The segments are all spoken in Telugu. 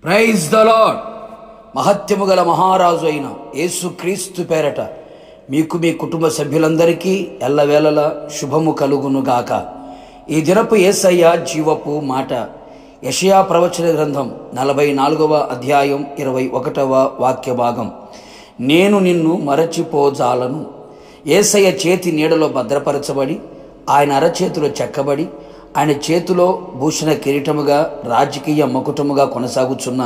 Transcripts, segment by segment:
Praise the lord. మహత్యము గల మహారాజు అయిన యేసుక్రీస్తు పేరట మీకు మీ కుటుంబ సభ్యులందరికీ ఎల్లవేళలా శుభము కలుగునుగాక. ఈ దినపు యేసయ్య జీవపు మాట యెషయా ప్రవచన గ్రంథం 44వ అధ్యాయం 21వ వాక్య భాగం. నేను నిన్ను మరచిపోజాలను. యేసయ్య చేతి నీడలో భద్రపరచబడి, ఆయన అరచేతిలో చెక్కబడి, ఆయన చేతిలో భూషణ కిరీటముగా రాజకీయ మకుటముగా కొనసాగుచున్న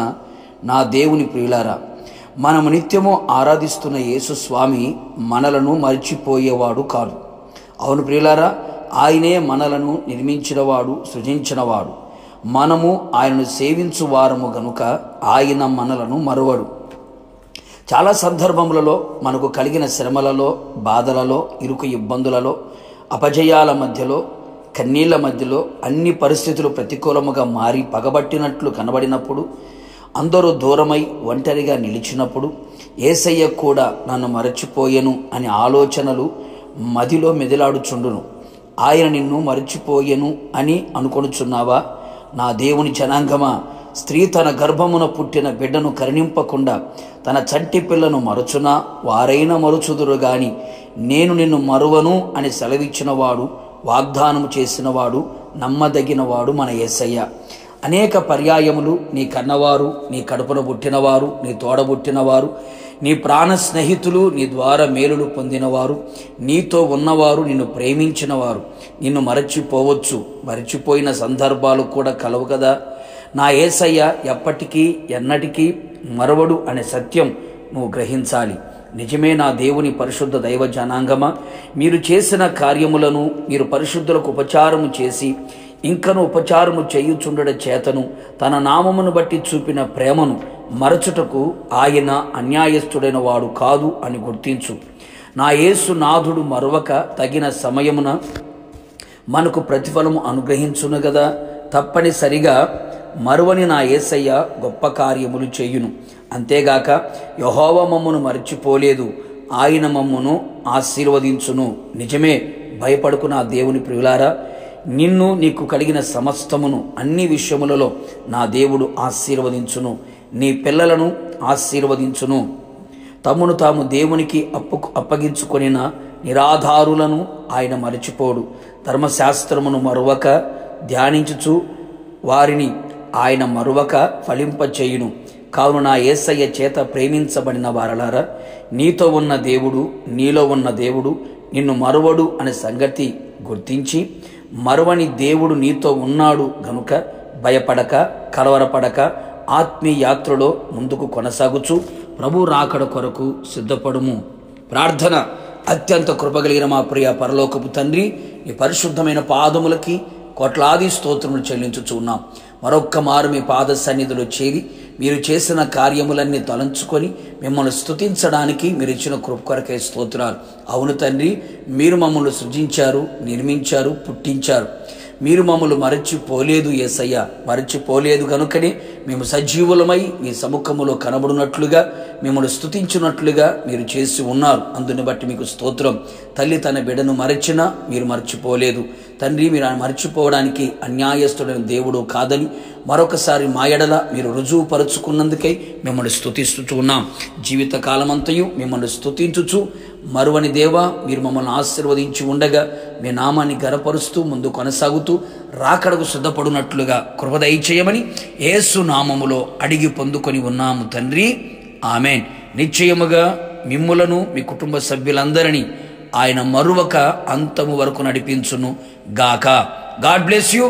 నా దేవుని ప్రియులారా, మనము నిత్యము ఆరాధిస్తున్న యేసు స్వామి మనలను మరిచిపోయేవాడు కాదు. అవును ప్రియులారా, ఆయనే మనలను నిర్మించినవాడు, సృజించినవాడు. మనము ఆయనను సేవించు వారము గనుక ఆయన మనలను మరువడు. చాలా సందర్భములలో మనకు కలిగిన శ్రమలలో, బాధలలో, ఇరుకు ఇబ్బందులలో, అపజయాల మధ్యలో, కన్నీళ్ల మధ్యలో అన్ని పరిస్థితులు ప్రతికూలముగా మారి పగబట్టినట్లు కనబడినప్పుడు, అందరూ దూరమై ఒంటరిగా నిలిచినప్పుడు, యేసయ్య కూడా నన్ను మరచిపోయెను అనే ఆలోచనలు మదిలో మెదిలాడుచుండును. ఆయన నిన్ను మరచిపోయెను అని అనుకొనుచున్నావా? నా దేవుని జనాంగమా, స్త్రీ తన గర్భమున పుట్టిన బిడ్డను కరుణింపకుండా తన చంటి పిల్లను మరచునా? వారైనా మరుచుదురు గాని నేను నిన్ను మరువను అని సెలవిచ్చినవాడు, వాగ్దానము చేసినవాడు, నమ్మదగినవాడు మన యేసయ్య. అనేక పర్యాయములు నీ కన్నవారు, నీ కడుపున పుట్టినవారు, నీ తోడబుట్టినవారు, నీ ప్రాణ స్నేహితులు, నీ ద్వారా మేలులు పొందినవారు, నీతో ఉన్నవారు, నిన్ను ప్రేమించినవారు నిన్ను మరచిపోవచ్చు. మరచిపోయిన సందర్భాలు కూడా కలవు కదా. నా యేసయ్య ఎప్పటికీ ఎన్నటికీ మరవడు అనే సత్యం నువ్వు గ్రహించాలి. నిజమే నా దేవుని పరిశుద్ధ దైవ జనాంగమా, మీరు చేసిన కార్యములను, మీరు పరిశుద్ధులకు ఉపచారము చేసి ఇంకను ఉపచారము చేయుచుండడ చేతను తన నామమును బట్టి చూపిన ప్రేమను మరచుటకు ఆయన అన్యాయస్తుడైన వాడు కాదు అని గుర్తించు. నా యేసు నాథుడు మరవక తగిన సమయమున మనకు ప్రతిఫలము అనుగ్రహించును గదా. తప్పనిసరిగా మరువని నా యేసయ్య గొప్ప కార్యములు చేయును. అంతేగాక యెహోవా మమ్మును మర్చిపోలేదు, ఆయన మమ్మును ఆశీర్వదించును. నిజమే, భయపడుకు నా దేవుని ప్రియులారా. నిన్ను, నీకు కలిగిన సమస్తమును అన్ని విషయములలో నా దేవుడు ఆశీర్వదించును. నీ పిల్లలను ఆశీర్వదించును. తమ్మును తాము దేవునికి అప్పగించుకొనిన నిరాధారులను ఆయన మరచిపోడు. ధర్మశాస్త్రమును మరువక ధ్యానించుచు వారిని ఆయన మరువక ఫలింపచేయును. కావున నా యేసయ్య చేత ప్రేమించబడిన వారలారా, నీతో ఉన్న దేవుడు, నీలో ఉన్న దేవుడు నిన్ను మరువడు అనే సంగతి గుర్తించి, మరువని దేవుడు నీతో ఉన్నాడు గనుక భయపడక, కలవరపడక ఆత్మీయ యాత్రలో ముందుకు కొనసాగుచు ప్రభు రాకడ కొరకు సిద్ధపడుము. ప్రార్థన. అత్యంత కృపగలిగిన మా ప్రియ పరలోకపు తండ్రి, ఈ పరిశుద్ధమైన పాదములకి కోట్లాది స్తోత్రములు చెల్లించుచున్నాం. మరొక్క మారు మీ పాద సన్నిధిలో చేరి మీరు చేసిన కార్యములన్నీ తలంచుకొని మిమ్మల్ని స్తుతించడానికి మీరు ఇచ్చిన కృప కొరకే స్తోత్రాలు. అవును తండ్రి, మీరు మమ్మల్ని సృజించారు, నిర్మించారు, పుట్టించారు. మీరు మమ్మల్ని మరచిపోలేదు యేసయ్య. మరచిపోలేదు కనుకనే మేము సజీవులమై మీ సముఖములో కనబడినట్లుగా, మిమ్మల్ని స్తుతించినట్లుగా మీరు చేసి ఉన్నారు. అందుని బట్టి మీకు స్తోత్రం. తల్లి తన బిడ్డను మరచినా మీరు మర్చిపోలేదు తండ్రి. మీరు మర్చిపోవడానికి అన్యాయస్తుడైన దేవుడు కాదని మరొకసారి మా ఎడల మీరు రుజువుపరుచుకున్నందుకై మిమ్మల్ని స్తుతిస్తూ ఉన్నాం. జీవితకాలమంతయు మిమ్మల్ని స్తుతించుచు మరువని దేవా, మీరు మమ్మల్ని ఆశీర్వదించి ఉండగా మీ నామాన్ని గనపరుస్తూ ముందు కొనసాగుతూ రాకడకు సిద్ధపడినట్లుగా కృప దయచేయమని యేసు నామములో అడిగి పొందుకొని ఉన్నాము తండ్రి. ఆమేన్. నిశ్చయముగా మిమ్ములను, మీ కుటుంబ సభ్యులందరినీ ఆయన మరువక అంతము వరకు నడిపించును గాక. God bless you.